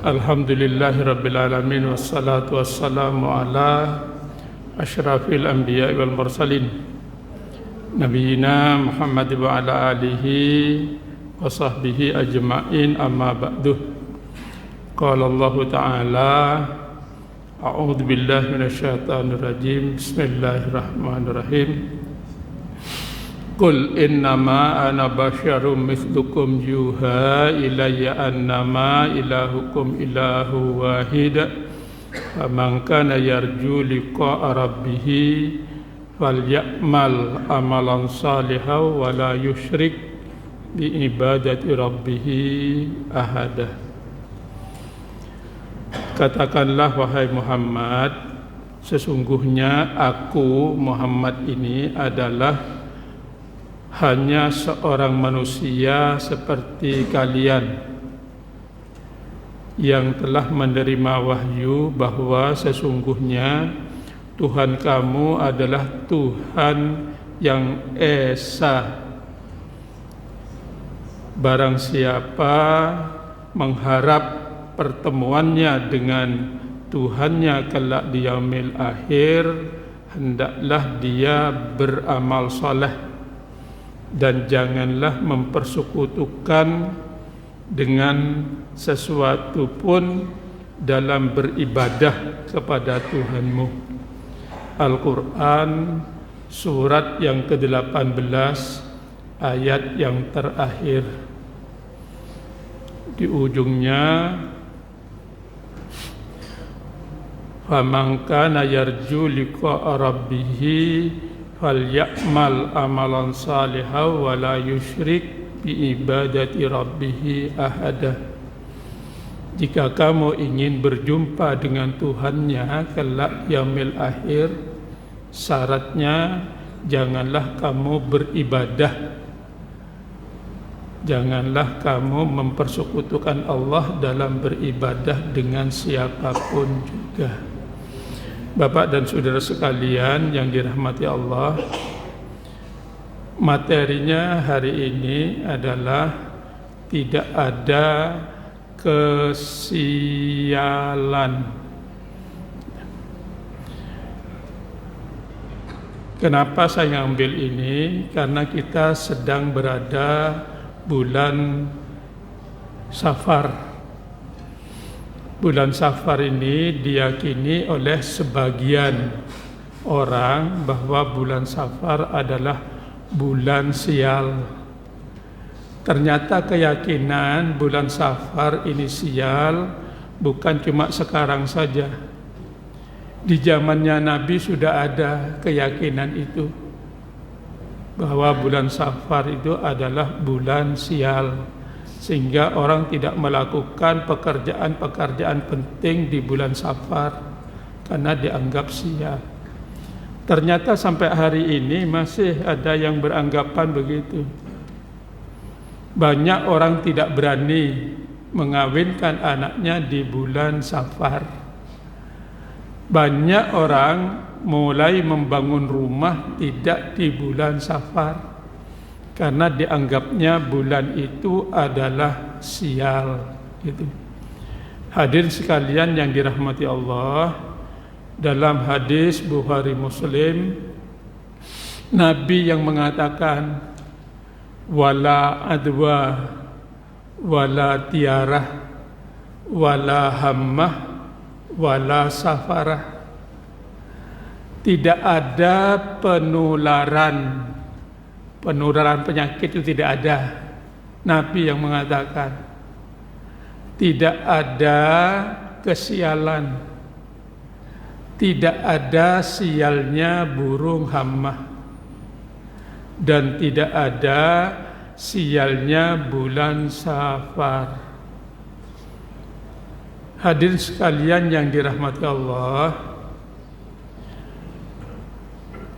Alhamdulillahi Rabbil Alamin. Wassalatu wassalamu ala asyrafil anbiya wal mursalin Nabiyyina Muhammad wa ala alihi wa sahbihi ajma'in, amma ba'du. Qala Allah Ta'ala, a'udzu billahi minasyaitonir rajim. Bismillahirrahmanirrahim. Qul innama ana basyarum mithlukum yuha ilayya annama ilahukum ilahu wahid faman kana yarju liqa'a rabbih falya'mal amalan salihan wa la yusyrik bi ibadati rabbih ahada. Katakanlah wahai Muhammad, sesungguhnya aku Muhammad ini adalah hanya seorang manusia seperti kalian yang telah menerima wahyu bahwa sesungguhnya Tuhan kamu adalah Tuhan yang esa. Barang siapa mengharap pertemuannya dengan Tuhannya kelak di yaumil akhir, hendaklah dia beramal saleh dan janganlah mempersekutukan dengan sesuatu pun dalam beribadah kepada Tuhanmu. Al-Quran surat yang ke-18 ayat yang terakhir. Di ujungnya, faman kana yarju liqa'a rabbih falya'mal amalan salihan wa la yusyrik bi ibadati rabbih ahada. Jika kamu ingin berjumpa dengan Tuhannya kelak yaumil akhir, syaratnya janganlah kamu beribadah, janganlah kamu mempersekutukan Allah dalam beribadah dengan siapapun juga. Bapak dan saudara sekalian yang dirahmati Allah, materinya hari ini adalah tidak ada kesialan. Kenapa saya ngambil ini? Karena kita sedang berada bulan Safar. Bulan Safar ini diyakini oleh sebagian orang bahwa bulan Safar adalah bulan sial. Ternyata keyakinan bulan Safar ini sial bukan cuma sekarang saja. Di zamannya Nabi sudah ada keyakinan itu, bahwa bulan Safar itu adalah bulan sial, sehingga orang tidak melakukan pekerjaan-pekerjaan penting di bulan Safar karena dianggap sial. Ternyata sampai hari ini masih ada yang beranggapan begitu. Banyak orang tidak berani mengawinkan anaknya di bulan Safar. Banyak orang mulai membangun rumah tidak di bulan Safar karena dianggapnya bulan itu adalah sial gitu. Hadirin sekalian yang dirahmati Allah, dalam hadis Bukhari Muslim, Nabi yang mengatakan wala adwa wala tiarah wala hammah wala safarah. Tidak ada penularan penyakit, itu tidak ada. Nabi yang mengatakan tidak ada kesialan, tidak ada sialnya burung hammah, dan tidak ada sialnya bulan Safar. Hadirin sekalian yang dirahmati Allah,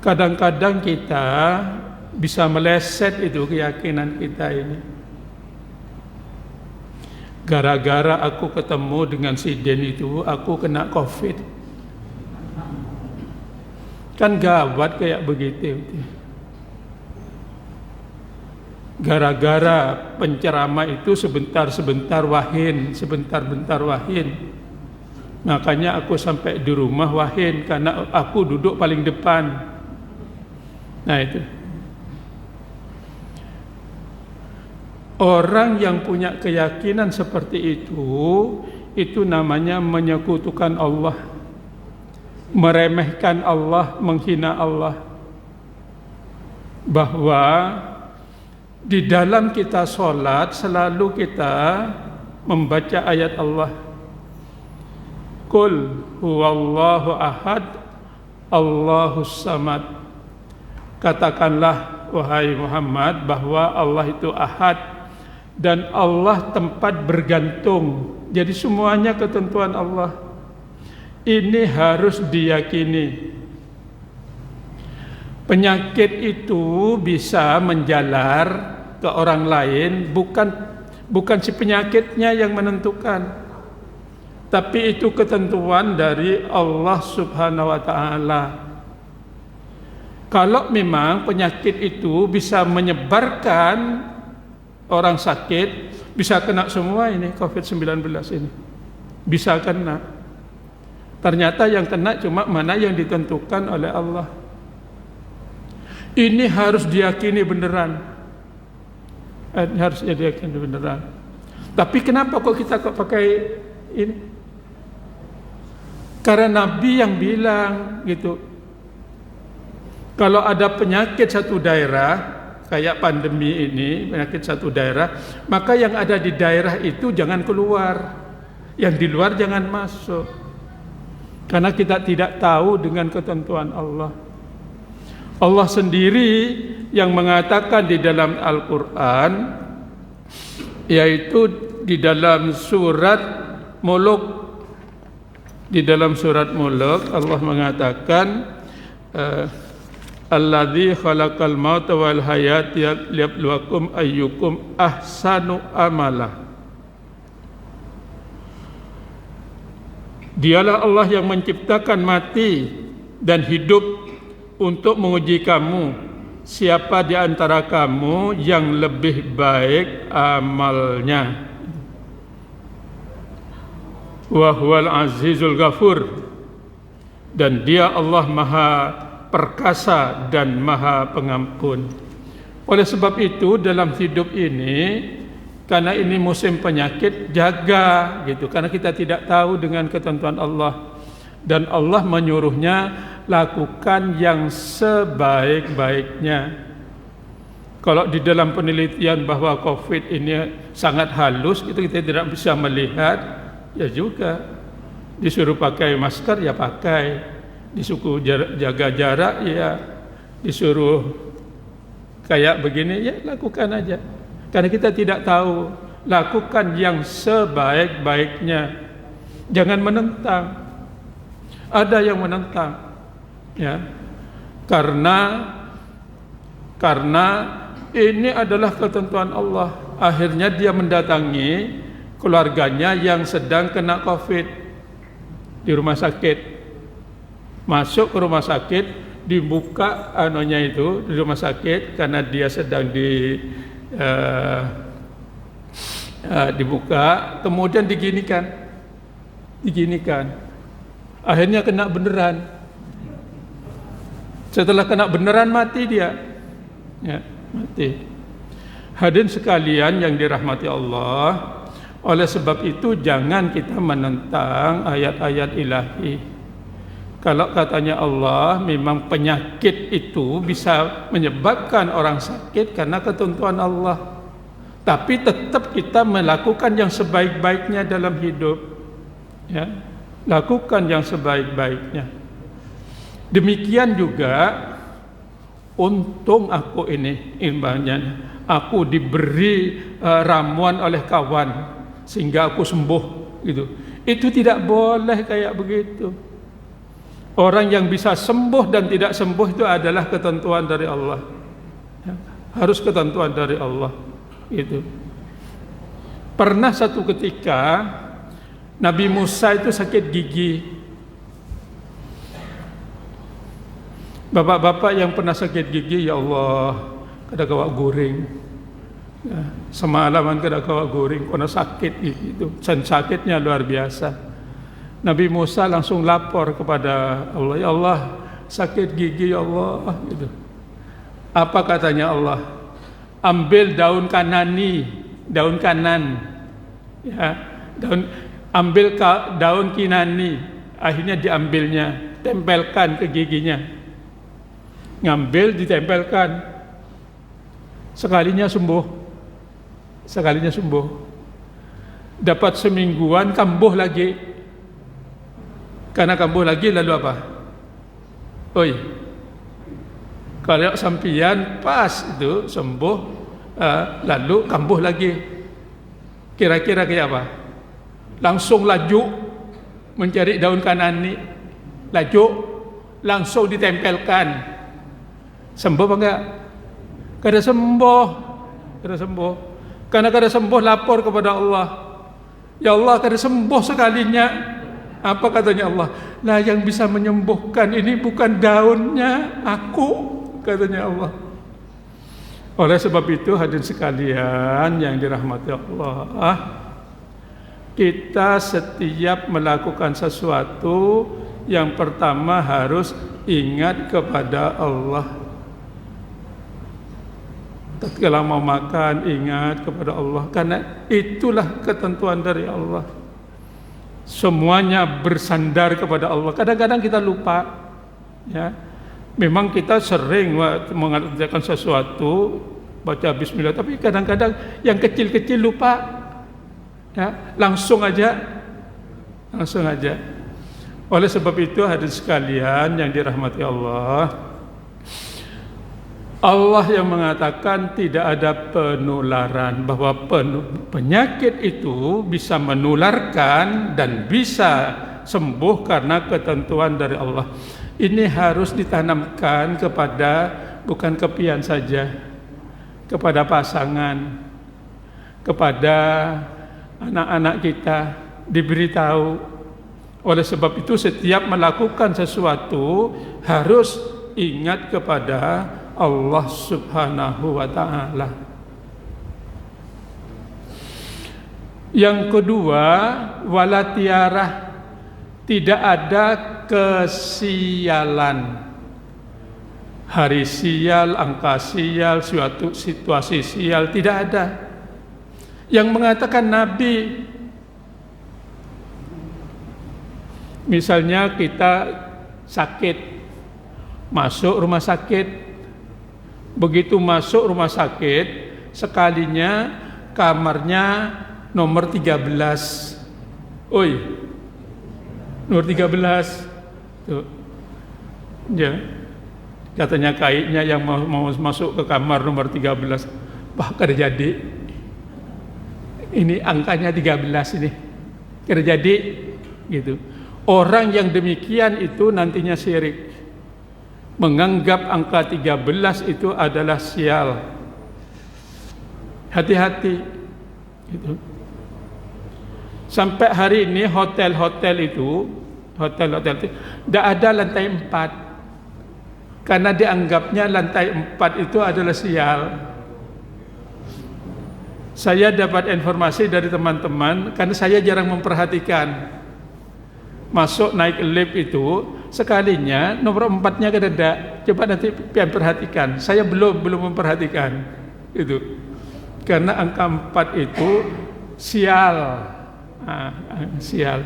kadang-kadang kita bisa meleset itu keyakinan kita ini. Gara-gara aku ketemu dengan si Den itu, aku kena COVID. Kan gawat kayak begitu. Gara-gara penceramah itu sebentar-sebentar wahin, sebentar-bentar wahin. Makanya aku sampai di rumah wahin karena aku duduk paling depan. Nah itu. Orang yang punya keyakinan seperti itu namanya menyekutukan Allah, meremehkan Allah, menghina Allah. Bahwa di dalam kita sholat selalu kita membaca ayat Allah. Qul huwallahu ahad, Allahus samad. Katakanlah wahai Muhammad bahwa Allah itu ahad dan Allah tempat bergantung. Jadi semuanya ketentuan Allah. Ini harus diyakini. Penyakit itu bisa menjalar ke orang lain, bukan si penyakitnya yang menentukan, tapi itu ketentuan dari Allah Subhanahu wa Ta'ala. Kalau memang penyakit itu bisa menyebarkan orang sakit, bisa kena semua ini COVID-19 ini, bisa kena. Ternyata yang kena cuma mana yang ditentukan oleh Allah. Ini harus diyakini beneran. Harus diyakini beneran. Tapi kenapa kok kita pakai ini? Karena Nabi yang bilang gitu. Kalau ada penyakit satu daerah, kayak pandemi ini, penyakit satu daerah, maka yang ada di daerah itu jangan keluar. Yang di luar jangan masuk. Karena kita tidak tahu dengan ketentuan Allah. Allah sendiri yang mengatakan di dalam Al-Quran, yaitu di dalam surat Mulk. Di dalam surat Mulk Allah mengatakan, alladzi khalaqal mauta wal hayata liyabluwakum ayyukum ahsanu amala. Dialah Allah yang menciptakan mati dan hidup untuk menguji kamu, siapa di antara kamu yang lebih baik amalnya. Wa huwal azizul ghafur, dan dia Allah Maha perkasa dan Maha pengampun. Oleh sebab itu dalam hidup ini, karena ini musim penyakit, jaga gitu, karena kita tidak tahu dengan ketentuan Allah. Dan Allah menyuruhnya lakukan yang sebaik-baiknya. Kalau di dalam penelitian bahwa COVID ini sangat halus, itu kita tidak bisa melihat, ya juga disuruh pakai masker ya pakai, disuruh jaga jarak ya, disuruh kayak begini ya lakukan aja. Karena kita tidak tahu, lakukan yang sebaik-baiknya. Jangan menentang. Ada yang menentang, ya, karena ini adalah ketentuan Allah. Akhirnya dia mendatangi keluarganya yang sedang kena COVID di rumah sakit. Masuk ke rumah sakit, dibuka anunya itu di rumah sakit karena dia sedang dibuka, kemudian diginikan. Akhirnya kena beneran. Setelah kena beneran mati dia. Ya, mati. Hadirin sekalian yang dirahmati Allah, oleh sebab itu jangan kita menentang ayat-ayat ilahi. Kalau katanya Allah memang penyakit itu bisa menyebabkan orang sakit karena ketentuan Allah. Tapi tetap kita melakukan yang sebaik-baiknya dalam hidup. Ya. Lakukan yang sebaik-baiknya. Demikian juga, untung aku ini imbangnya, aku diberi ramuan oleh kawan sehingga aku sembuh gitu. Itu tidak boleh kayak begitu. Orang yang bisa sembuh dan tidak sembuh itu adalah ketentuan dari Allah. Ya, harus ketentuan dari Allah. Itu. Pernah satu ketika Nabi Musa itu sakit gigi. Bapak-bapak yang pernah sakit gigi, ya Allah, kada gawak goreng. Semalaman kada kawa goreng karena sakit itu. Dan sakitnya luar biasa. Nabi Musa langsung lapor kepada Allah, ya Allah, sakit gigi ya Allah gitu. Apa katanya Allah? Ambil daun kanani, daun kanan. Ya, ambil daun kinani. Akhirnya diambilnya, tempelkan ke giginya. Ngambil, ditempelkan. Sekalinya sembuh. Sekalinya sembuh. Dapat semingguan, kambuh lagi. Karena kambuh lagi, lalu apa? Oi, kalau sampian pas itu sembuh, lalu kambuh lagi. Kira-kira kayak apa? Langsung laju mencari daun kanani, laju langsung ditempelkan. Sembuh apa enggak? Kada sembuh, kada sembuh. Karena kada sembuh lapor kepada Allah. Ya Allah, kada sembuh sekalinya. Apa katanya Allah? Lah yang bisa menyembuhkan ini bukan daunnya, aku, katanya Allah. Oleh sebab itu hadirin sekalian yang dirahmati Allah, kita setiap melakukan sesuatu yang pertama harus ingat kepada Allah. Tatkala mau makan ingat kepada Allah, karena itulah ketentuan dari Allah. Semuanya bersandar kepada Allah. Kadang-kadang kita lupa, ya. Memang kita sering mengerjakan sesuatu baca bismillah, tapi kadang-kadang yang kecil-kecil lupa. Ya, langsung aja. Oleh sebab itu hadirin sekalian yang dirahmati Allah, Allah yang mengatakan tidak ada penularan, bahwa penyakit itu bisa menularkan dan bisa sembuh karena ketentuan dari Allah. Ini harus ditanamkan kepada bukan kepian saja, kepada pasangan, kepada anak-anak kita, diberitahu. Oleh sebab itu setiap melakukan sesuatu harus ingat kepada Allah Subhanahu wa ta'ala. Yang kedua, wala tiarah, tidak ada kesialan. Hari sial, angka sial, suatu situasi sial, tidak ada. Yang mengatakan Nabi, misalnya kita sakit, masuk rumah sakit, begitu masuk rumah sakit, sekalinya kamarnya nomor 13. Oi, nomor 13 tuh. Ya, katanya kaitnya yang mau masuk ke kamar nomor 13. Wah, kada jadi. Ini angkanya 13 ini. Kada jadi gitu. Orang yang demikian itu nantinya syirik. Menganggap angka 13 itu adalah sial. Hati-hati gitu. Sampai hari ini hotel-hotel itu tidak ada lantai 4. Karena dianggapnya lantai 4 itu adalah sial. Saya dapat informasi dari teman-teman, karena saya jarang memperhatikan. Masuk naik lift itu, sekalinya nomor 4-nya ada. Coba nanti pian perhatikan. Saya belum memperhatikan itu. Karena angka 4 itu sial. Sial.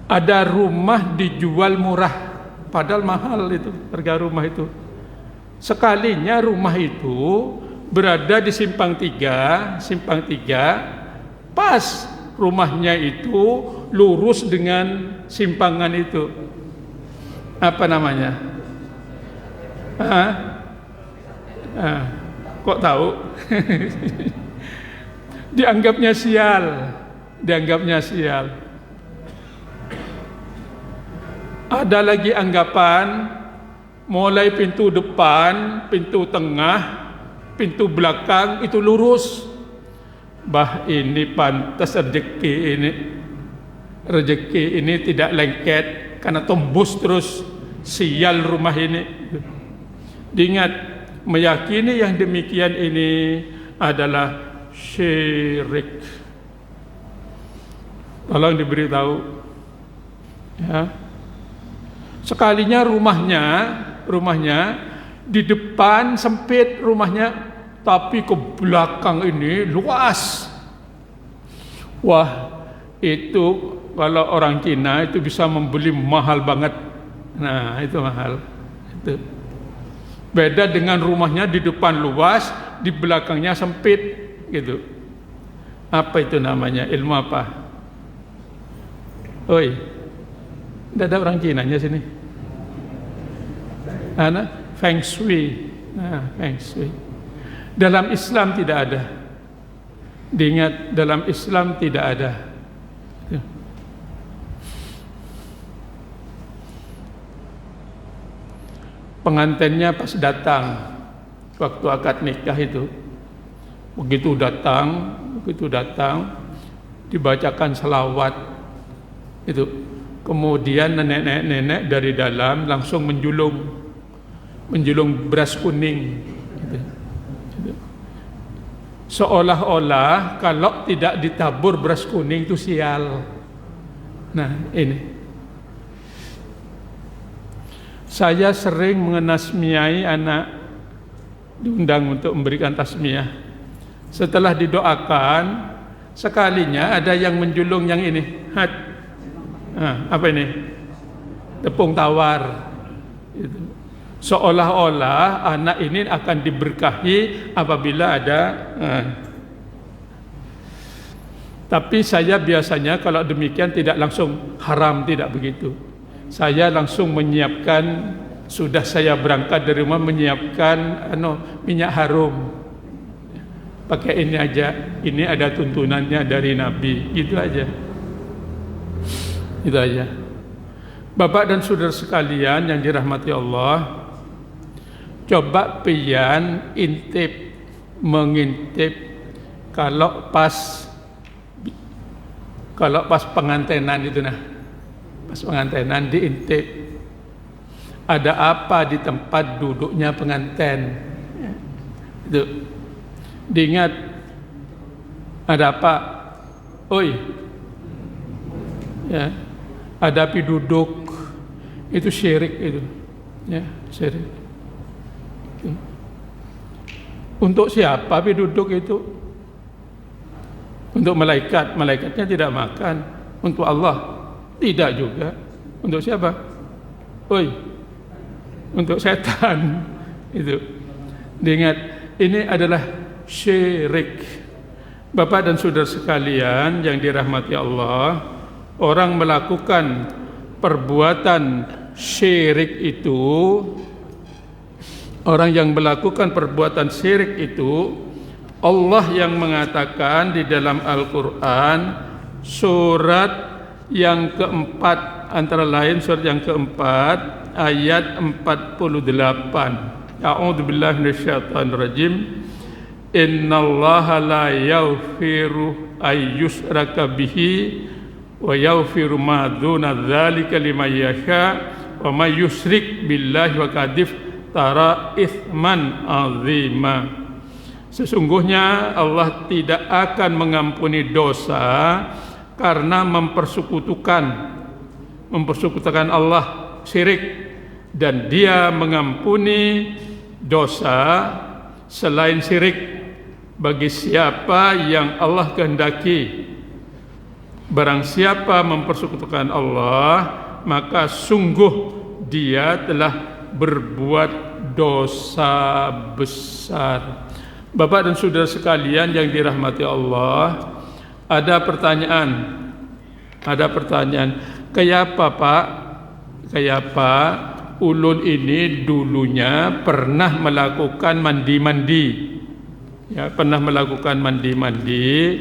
Ada rumah dijual murah, padahal mahal itu harga rumah itu. Sekalinya rumah itu berada di simpang 3, pas rumahnya itu lurus dengan simpangan itu. Apa namanya? Kok tahu? Dianggapnya sial. Ada lagi anggapan mulai pintu depan, pintu tengah, pintu belakang itu lurus. Bah, ini pantas rezeki ini tidak lengket karena tembus terus, sial rumah ini. Diingat, meyakini yang demikian ini adalah syirik. Tolong diberitahu ya. Sekalinya rumahnya di depan sempit rumahnya, tapi ke belakang ini luas. Wah, itu kalau orang Cina itu bisa membeli mahal banget. Nah, itu mahal. Itu beda dengan rumahnya di depan luas, di belakangnya sempit gitu. Apa itu namanya? Ilmu apa? Oi, tidak ada orang Cinanya sini. Feng Shui. Nah, Feng Shui. Dalam Islam tidak ada. Diingat, dalam Islam tidak ada. Pengantinnya pas datang waktu akad nikah itu, begitu datang dibacakan selawat itu, kemudian nenek-nenek dari dalam langsung menjulung beras kuning gitu. Seolah-olah kalau tidak ditabur beras kuning itu sial. Nah, ini saya sering mengenasmiai anak, diundang untuk memberikan tasmiyah. Setelah didoakan, sekalinya ada yang menjulung yang ini, apa ini? Tepung tawar. Seolah-olah anak ini akan diberkahi apabila ada. Tapi saya biasanya kalau demikian tidak langsung haram, tidak begitu. Saya langsung menyiapkan, sudah saya berangkat dari rumah menyiapkan minyak harum. Pakai ini aja, ini ada tuntunannya dari Nabi, gitu aja. Itu aja. Bapak dan saudara sekalian yang dirahmati Allah, coba pian mengintip kalau pas pengantenan itu pas pengantenan diintip ada apa di tempat duduknya pengantin. Itu diingat, ada apa? Oi, ya, ada api duduk, itu syirik itu, ya, syirik. Untuk siapa api duduk itu? Untuk malaikat, malaikatnya tidak makan. Untuk Allah tidak juga. Untuk siapa? Oi, untuk setan. Itu diingat, ini adalah syirik. Bapak dan saudara sekalian yang dirahmati Allah, orang melakukan perbuatan syirik itu, orang yang melakukan perbuatan syirik itu, Allah yang mengatakan di dalam Al-Quran surat yang keempat, antara lain surat yang keempat ayat 48. A'udzubillahi minasyaitonirrajim. Innallaha la yaghfiru ayyushraka bihi wa yaghfiru ma dzuna dzalika liman yasha wa may yusyrik billahi wa kadif tara itsman azima. Sesungguhnya Allah tidak akan mengampuni dosa karena mempersekutukan Allah, syirik, dan Dia mengampuni dosa selain syirik bagi siapa yang Allah kehendaki. Barang siapa mempersekutukan Allah, maka sungguh dia telah berbuat dosa besar. Bapak dan saudara sekalian yang dirahmati Allah, ada pertanyaan. Kenapa Pak? Kenapa ulun ini dulunya pernah melakukan mandi-mandi? Ya, pernah melakukan mandi-mandi,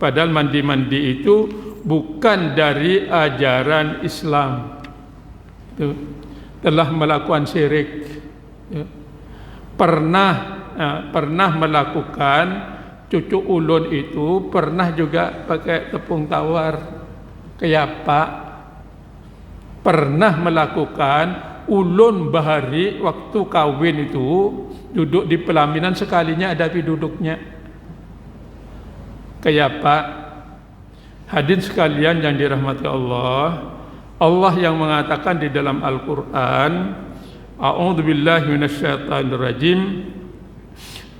padahal mandi-mandi itu bukan dari ajaran Islam. Itu telah melakukan syirik. Ya. Pernah melakukan, cucu ulun itu pernah juga pakai tepung tawar. Kayak Pak pernah melakukan ulun bahari waktu kawin itu duduk di pelaminan sekalinya ada pi duduknya. Kayak Pak hadirin sekalian yang dirahmati Allah, Allah yang mengatakan di dalam Al-Quran, A'udzubillahi minasyaitonirrajim,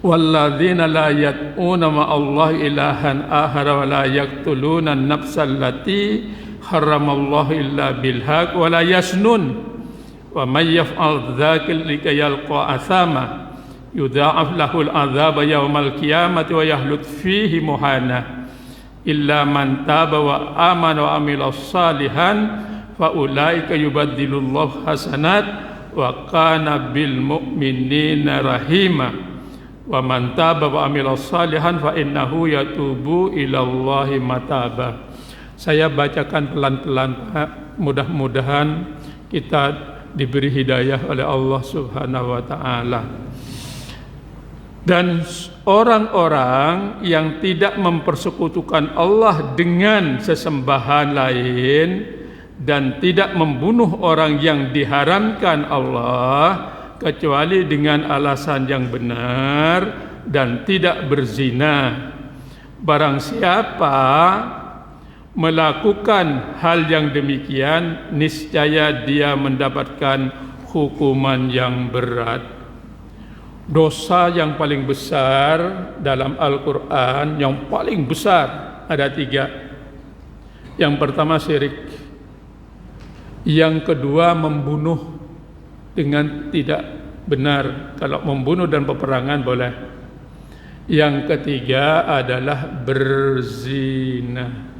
walladzina la yad'una ma'allahi ilahan akhar wa la yaqtuluna an-nafsal lati haramallahu illa bil haqq wa la yasnun wa may yaf'al dzalika yalqa athama yudha'af lahul adzab yaumal qiyamati wa yahlud fihi muhana illa man taba wa amana wa amila salihan fa ulaika yubaddilullahu hasanat wa kana bil mu'minina rahima wa man taba wa amila salihan fa innahu yatubu ilallahi mataba. Saya bacakan pelan-pelan Pak, mudah-mudahan kita diberi hidayah oleh Allah Subhanahu wa taala. Dan orang-orang yang tidak mempersekutukan Allah dengan sesembahan lain dan tidak membunuh orang yang diharamkan Allah kecuali dengan alasan yang benar dan tidak berzina. Barang siapa melakukan hal yang demikian, niscaya dia mendapatkan hukuman yang berat. Dosa yang paling besar dalam Al-Quran, yang paling besar ada 3. Yang pertama syirik, yang kedua membunuh dengan tidak benar. Kalau membunuh dan peperangan boleh. Yang ketiga adalah berzina.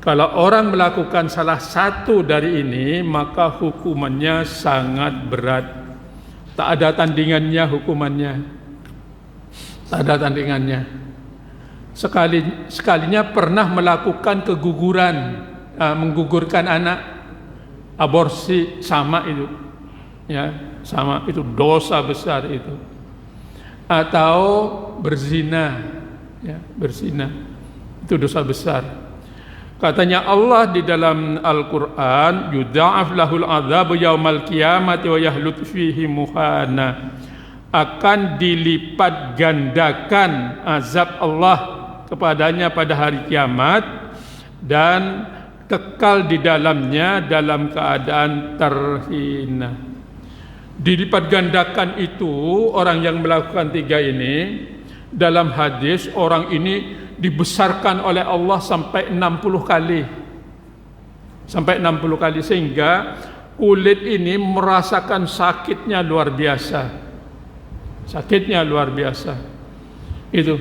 Kalau orang melakukan salah satu dari ini, maka hukumannya sangat berat. Tak ada tandingannya hukumannya. Tak ada tandingannya. Sekalinya pernah melakukan keguguran, menggugurkan anak, aborsi, sama itu. Ya, sama itu dosa besar itu. Atau berzina, ya, berzina. Itu dosa besar. Katanya Allah di dalam Al-Quran, yudha'af lahul adzabu yaumal qiyamati wa yahlud fihi muhana. Akan dilipat gandakan azab Allah kepadanya pada hari kiamat dan kekal di dalamnya dalam keadaan terhina. Dilipat gandakan itu orang yang melakukan 3 ini, dalam hadis orang ini dibesarkan oleh Allah sampai 60 kali. Sampai 60 kali sehingga kulit ini merasakan sakitnya luar biasa. Sakitnya luar biasa. Itu.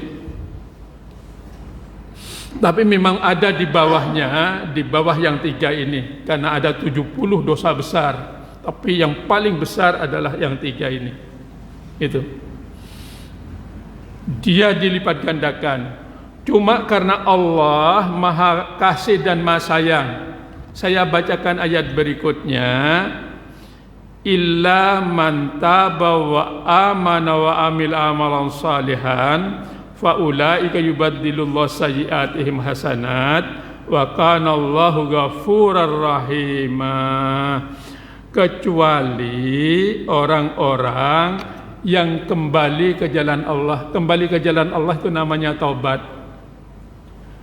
Tapi memang ada di bawahnya, di bawah yang 3 ini, karena ada 70 dosa besar. Tapi yang paling besar adalah yang 3 ini. Itu. Dia dilipat gandakan. Cuma karena Allah Maha Kasih dan Maha Sayang. Saya bacakan ayat berikutnya. Illa man taba wa amana wa amil amalan salihan fa ulaika yubaddilullahu sayyi'atihim hasanat wa kana Allahu ghafurar rahima. Kecuali orang-orang yang kembali ke jalan Allah. Kembali ke jalan Allah itu namanya taubat.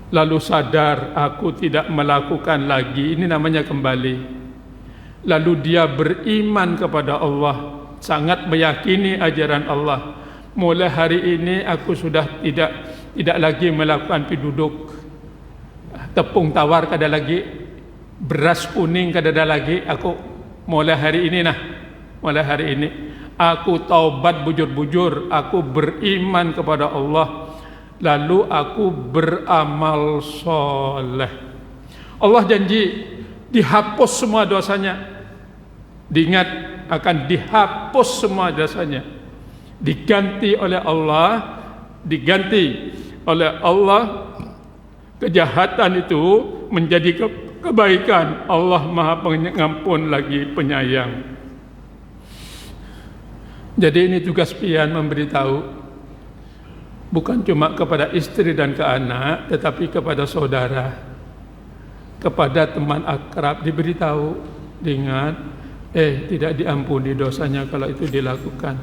Lalu sadar aku tidak melakukan lagi, ini namanya kembali. Lalu dia beriman kepada Allah, sangat meyakini ajaran Allah. Mulai hari ini aku sudah tidak lagi melakukan piduduk, tepung tawar kada lagi, beras kuning kada ada lagi. Aku mulai hari ini mulai hari ini aku taubat bujur-bujur, aku beriman kepada Allah. Lalu aku beramal soleh. Allah janji dihapus semua dosanya. Diingat akan dihapus semua dosanya. Diganti oleh Allah kejahatan itu menjadi kebaikan. Allah Maha Pengampun lagi penyayang. Jadi ini tugas pian memberitahu, bukan cuma kepada istri dan ke anak, tetapi kepada saudara, kepada teman akrab diberitahu. Ingat, Tidak diampuni dosanya kalau itu dilakukan.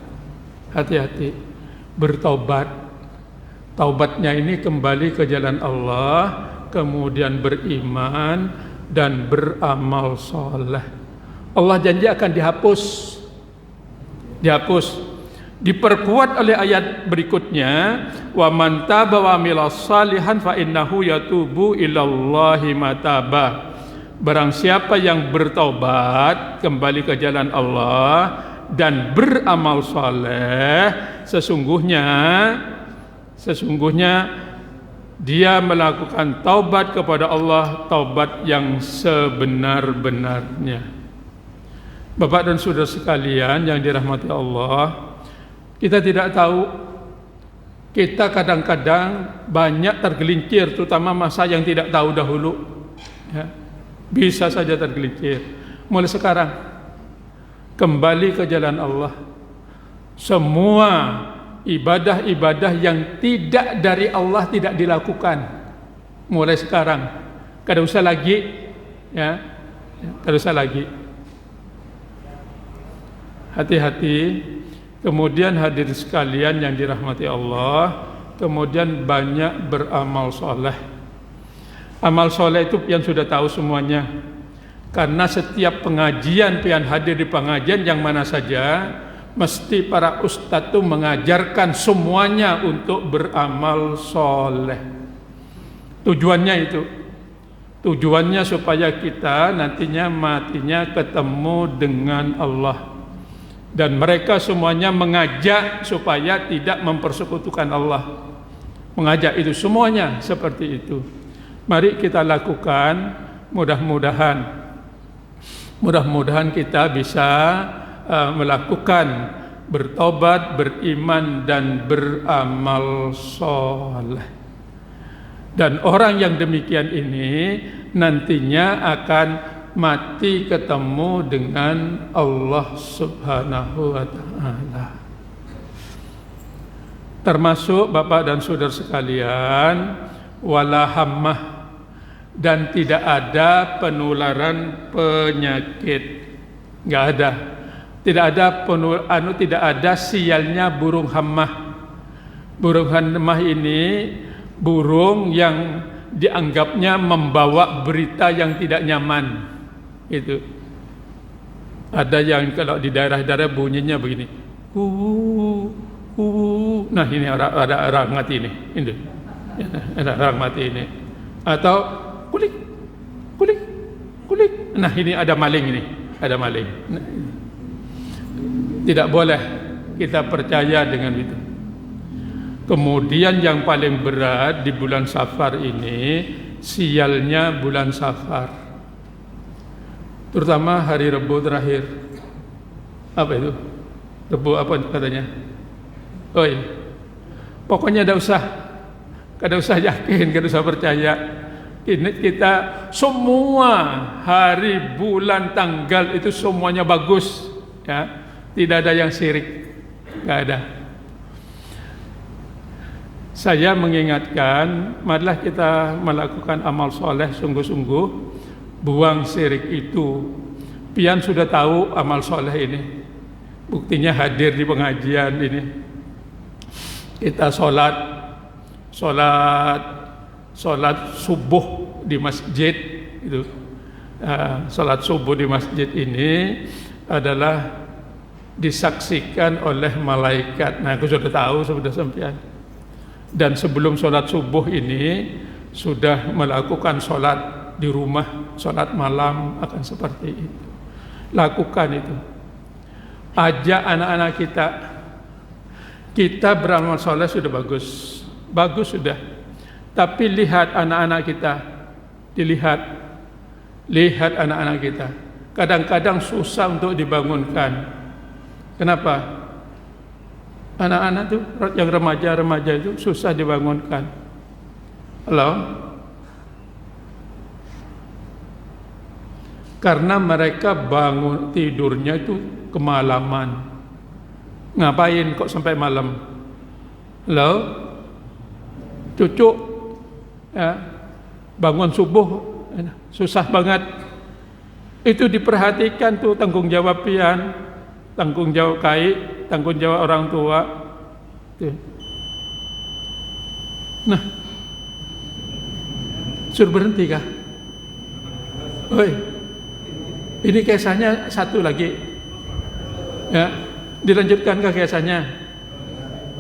Hati-hati, bertaubat. Taubatnya ini kembali ke jalan Allah, kemudian beriman dan beramal soleh. Allah janji akan dihapus. Diperkuat oleh ayat berikutnya, wa man taba wa amila salihan fa innahu yatubu ilallahi mataba. Barang siapa yang bertaubat kembali ke jalan Allah dan beramal saleh, sesungguhnya dia melakukan taubat kepada Allah, taubat yang sebenar-benarnya. Bapak dan saudara sekalian yang dirahmati Allah, kita tidak tahu, kita kadang-kadang banyak tergelincir, terutama masa yang tidak tahu dahulu, ya, bisa saja tergelincir. Mulai sekarang kembali ke jalan Allah. Semua ibadah-ibadah yang tidak dari Allah tidak dilakukan. Mulai sekarang, kada usah lagi, ya, kada usah lagi. Hati-hati. Kemudian hadirin sekalian yang dirahmati Allah, kemudian banyak beramal soleh. Amal soleh itu yang sudah tahu semuanya. Karena setiap pengajian, pian hadir di pengajian yang mana saja, mesti para ustadz itu mengajarkan semuanya untuk beramal soleh. Tujuannya itu. Tujuannya supaya kita nantinya matinya ketemu dengan Allah. Dan mereka semuanya mengajak supaya tidak mempersekutukan Allah. Mengajak itu semuanya seperti itu. Mari kita lakukan, mudah-mudahan kita bisa melakukan bertobat, beriman dan beramal soleh. Dan orang yang demikian ini nantinya akan mati ketemu dengan Allah Subhanahu wa ta'ala. Termasuk Bapak dan saudara sekalian, wala hammah, dan tidak ada penularan penyakit. Enggak ada. Tidak ada sialnya burung hammah. Burung hammah ini burung yang dianggapnya membawa berita yang tidak nyaman. Itu ada yang kalau di daerah-daerah bunyinya begini, nah ini ada orang mati ini, ada orang mati ini, atau kulik, nah ini ada maling ini, ada maling. Tidak boleh kita percaya dengan itu. Kemudian yang paling berat di bulan Safar ini, sialnya bulan Safar. Terutama hari Rabu terakhir. Apa itu? Rabu apa katanya? Oh iya. Pokoknya kada usah yakin, kada usah percaya. Ini kita semua hari, bulan, tanggal itu semuanya bagus, ya. Tidak ada yang syirik. Enggak ada. Saya mengingatkan, marilah kita melakukan amal soleh sungguh-sungguh. Buang syirik itu. Pian sudah tahu amal soleh ini. Buktinya hadir di pengajian ini. Kita sholat subuh di masjid itu. Sholat subuh di masjid ini adalah disaksikan oleh malaikat. Nah, aku sudah tahu sudah sampean. Dan sebelum sholat subuh ini sudah melakukan sholat di rumah, sholat malam akan seperti itu. Lakukan itu. Ajak anak-anak kita beramal soleh sudah bagus sudah. Tapi lihat anak-anak kita, lihat anak-anak kita. Kadang-kadang susah untuk dibangunkan. Kenapa? Anak-anak itu yang remaja itu susah dibangunkan. Halo? Karena mereka bangun tidurnya itu kemalaman. Ngapain kok sampai malam? Halo? Cucu ya, bangun subuh susah banget. Itu diperhatikan tuh tanggung jawab pian, tanggung jawab kai, tanggung jawab orang tua. Tuh. Nah, suruh berhenti kah? Oi, ini kisahnya satu lagi. Ya, dilanjutkan kah kisahnya?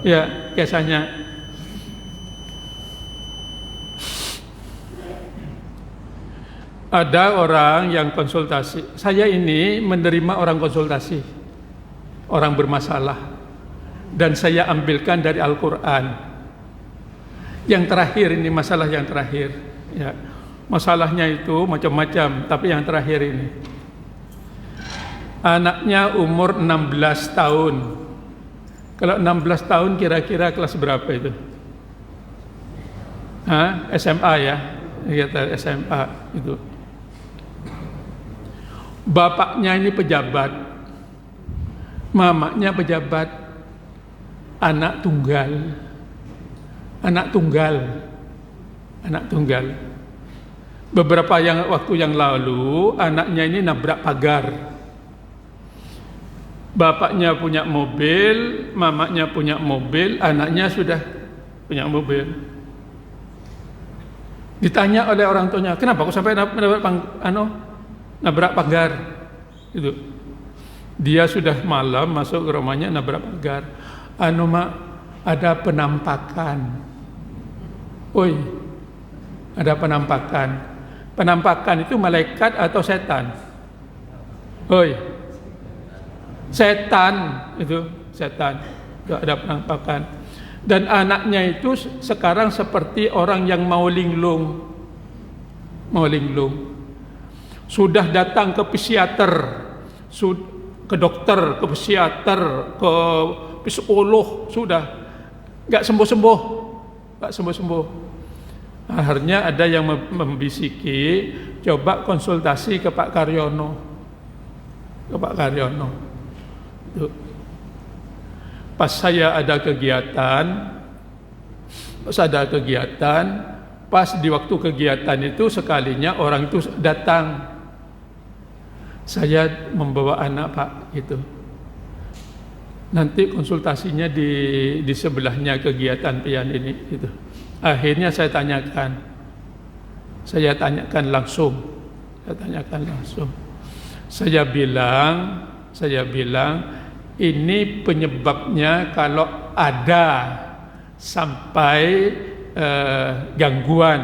Ya, kisahnya. Ada orang yang konsultasi. Saya ini menerima orang konsultasi, orang bermasalah, dan saya ambilkan dari Al-Quran. Yang terakhir ini masalah yang terakhir. Ya, masalahnya itu macam-macam, tapi yang terakhir ini. Anaknya umur 16 tahun. Kalau 16 tahun kira-kira kelas berapa itu? SMA ya? Kita SMA itu. Bapaknya ini pejabat, mamanya pejabat, anak tunggal. Beberapa waktu yang lalu anaknya ini nabrak pagar. Bapaknya punya mobil, mamanya punya mobil, anaknya sudah punya mobil. Ditanya oleh orang tuanya, kenapa kok sampai nabrak pagar? Itu. Dia sudah malam masuk ke rumahnya nabrak pagar. Mak, ada penampakan. Oi, ada penampakan. Penampakan itu malaikat atau setan? Oi, setan itu, setan. Itu ada penampakan. Dan anaknya itu sekarang seperti orang yang mau linglung. Sudah datang ke psikiater, ke dokter, ke psikiater, ke psikolog, sudah nggak sembuh. Akhirnya ada yang membisiki, coba konsultasi ke Pak Karyono. Tuh. Pas saya ada kegiatan, pas di waktu kegiatan itu sekalinya orang itu datang. Saya membawa anak, Pak, gitu. Nanti konsultasinya di sebelahnya kegiatan pian ini, gitu. Akhirnya saya tanyakan langsung. Saya bilang, ini penyebabnya kalau ada sampai gangguan,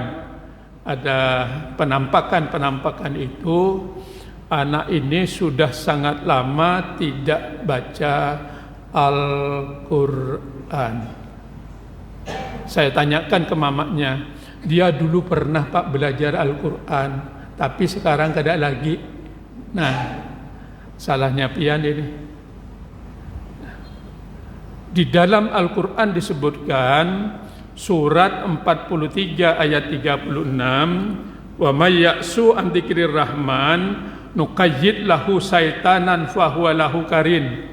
ada penampakan itu, anak ini sudah sangat lama tidak baca Al-Quran. Saya tanyakan ke mamanya, dia dulu pernah, Pak, belajar Al-Quran, tapi sekarang tidak lagi. Nah, salahnya pian ini. Di dalam Al-Quran disebutkan surat 43 ayat 36, wa may ya'su an dzikrir rahman nuqayyid lahu saitanan fahuwa lahu karin.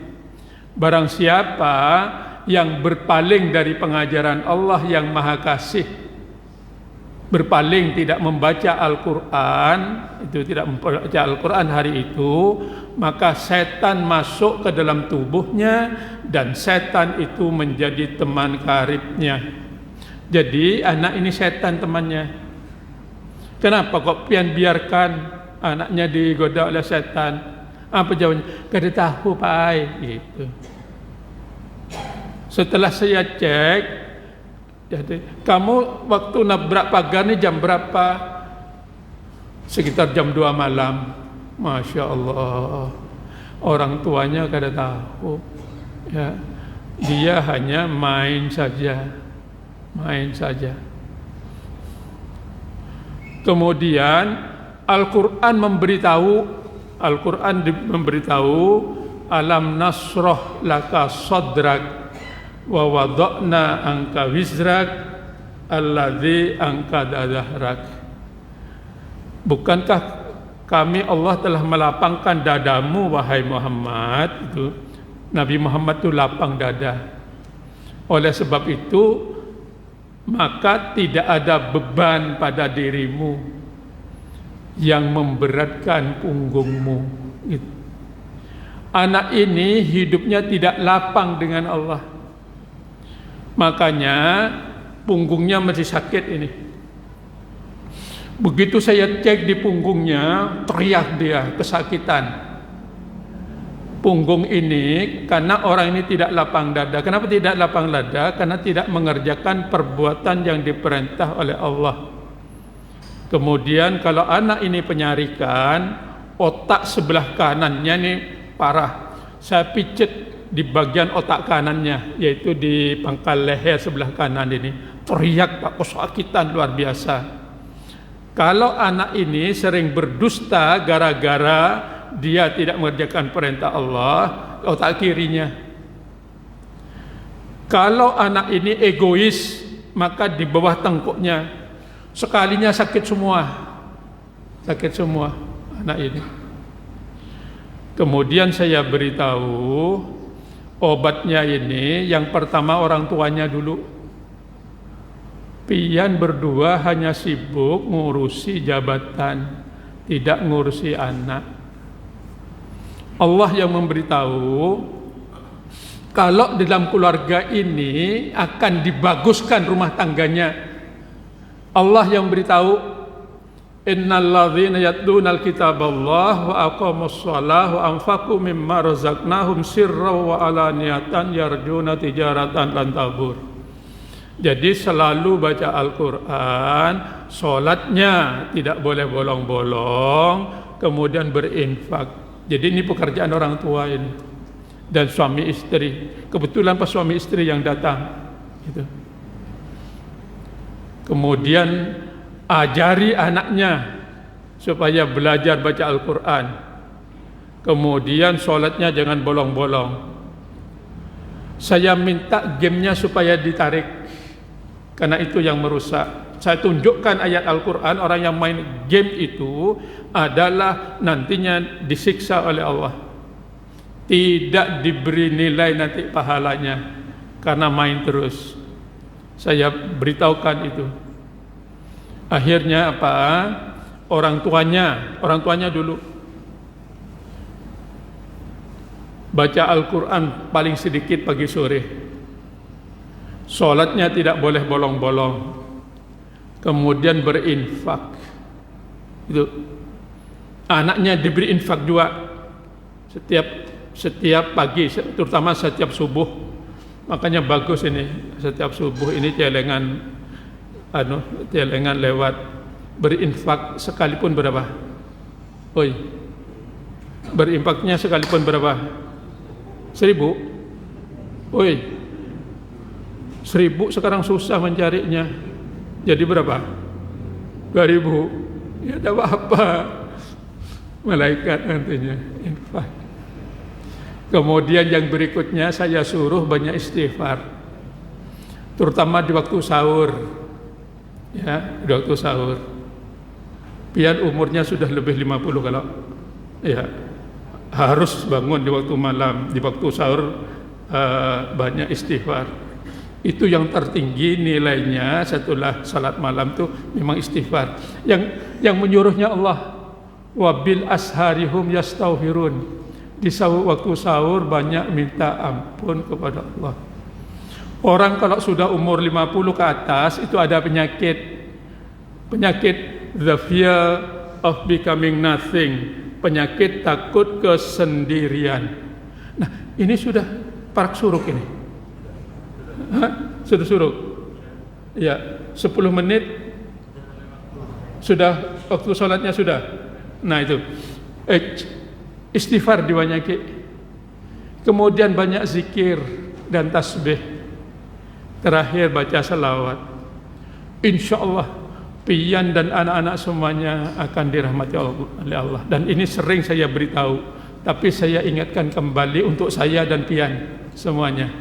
Barang siapa yang berpaling dari pengajaran Allah yang Maha Kasih, berpaling tidak membaca Al-Quran, itu tidak membaca Al-Quran hari itu, maka setan masuk ke dalam tubuhnya dan setan itu menjadi teman karibnya. Jadi anak ini setan temannya. Kenapa kok pian biarkan anaknya digoda oleh setan? Apa jawabannya? Kada tahu, Pak Ai, gitu. Setelah saya cek, jadi kamu waktu nabrak pagar ini jam berapa? Sekitar jam 2 malam. Masya Allah. Orang tuanya kada tahu. Ya, dia hanya main saja. Kemudian Al-Quran memberitahu alam nasroh laka sodrak wa wada'na angka wizrak alladzi angkada dhahrak. Bukankah kami, Allah telah melapangkan dadamu, wahai Muhammad? Itu Nabi Muhammad itu lapang dada. Oleh sebab itu maka tidak ada beban pada dirimu. yang memberatkan punggungmu. Gitu. Anak ini hidupnya tidak lapang dengan Allah. Makanya punggungnya masih sakit ini. Begitu saya cek di punggungnya, teriak dia kesakitan. Punggung ini karena orang ini tidak lapang dada. Kenapa tidak lapang dada? Karena tidak mengerjakan perbuatan yang diperintah oleh Allah. Kemudian kalau anak ini penyarikan, otak sebelah kanannya ini parah. Saya picit di bagian otak kanannya, yaitu di pangkal leher sebelah kanan ini. Teriak Pak, kesakitan luar biasa. Kalau anak ini sering berdusta gara-gara dia tidak mengerjakan perintah Allah, otak kirinya. Kalau anak ini egois, maka di bawah tengkuknya sekalinya sakit semua anak ini. Kemudian saya beritahu obatnya ini, yang pertama orang tuanya dulu. Pian berdua hanya sibuk ngurusi jabatan, tidak ngurusi anak. Allah yang memberitahu kalau dalam keluarga ini akan dibaguskan rumah tangganya. Allah yang beritahu, innal ladzina yatlunal kitaballah wa aqamus shalah wa anfaqu mimma razaqnahum sirran wa alaniyatan yarjuna tijaratan lan tabur. Jadi selalu baca Al-Quran, sholatnya tidak boleh bolong-bolong, kemudian berinfak. Jadi ini pekerjaan orang tua ini dan suami istri. Kebetulan pas suami istri yang datang, gitu. Kemudian ajari anaknya supaya belajar baca Al-Quran. Kemudian sholatnya jangan bolong-bolong. Saya minta gamenya supaya ditarik, karena itu yang merusak. Saya tunjukkan ayat Al-Quran, orang yang main game itu adalah nantinya disiksa oleh Allah. Tidak diberi nilai nanti pahalanya, karena main terus. Saya beritahukan itu. Akhirnya apa? Orang tuanya dulu baca Al-Quran paling sedikit pagi sore. Sholatnya tidak boleh bolong-bolong. Kemudian berinfak. Itu anaknya diberi infak juga setiap pagi, terutama setiap subuh. Makanya bagus ini, setiap subuh ini celengan lewat berinfak sekalipun berapa? Oi, berinfaknya sekalipun berapa? 1.000. Oi, 1.000 sekarang susah mencarinya. Jadi berapa? 2.000. Ya tidak apa-apa. Malaikat nantinya infak. Kemudian yang berikutnya saya suruh banyak istighfar, terutama di waktu sahur. Ya, di waktu sahur. Pian umurnya sudah lebih 50 kalau ya harus bangun di waktu malam, di waktu sahur banyak istighfar. Itu yang tertinggi nilainya setelah salat malam tuh memang istighfar. Yang menyuruhnya Allah, wabil asharihum yastaghfirun. Di waktu sahur banyak minta ampun kepada Allah. Orang kalau sudah umur 50 ke atas itu ada penyakit the fear of becoming nothing, penyakit takut kesendirian. Nah, ini sudah parak suruk ini. Sudah suruk. Ya, 10 menit sudah waktu sholatnya sudah. Nah itu istighfar dibanyakin. Kemudian banyak zikir dan tasbih. Terakhir baca salawat. Insya Allah pian dan anak-anak semuanya akan dirahmati oleh Allah. Dan ini sering saya beritahu, tapi saya ingatkan kembali untuk saya dan pian semuanya.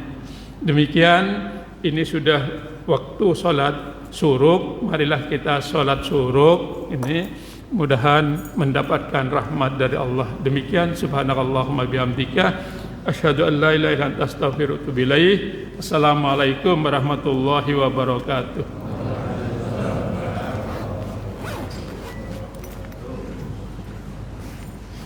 Demikian, ini sudah waktu sholat suruk. Marilah kita sholat suruk ini, mudahan mendapatkan rahmat dari Allah. Demikian, subhanakallahumma bihamdika asyhadu an la ilaha illa anta astaghfiruka wa atubu ilaik. Assalamualaikum warahmatullahi wabarakatuh.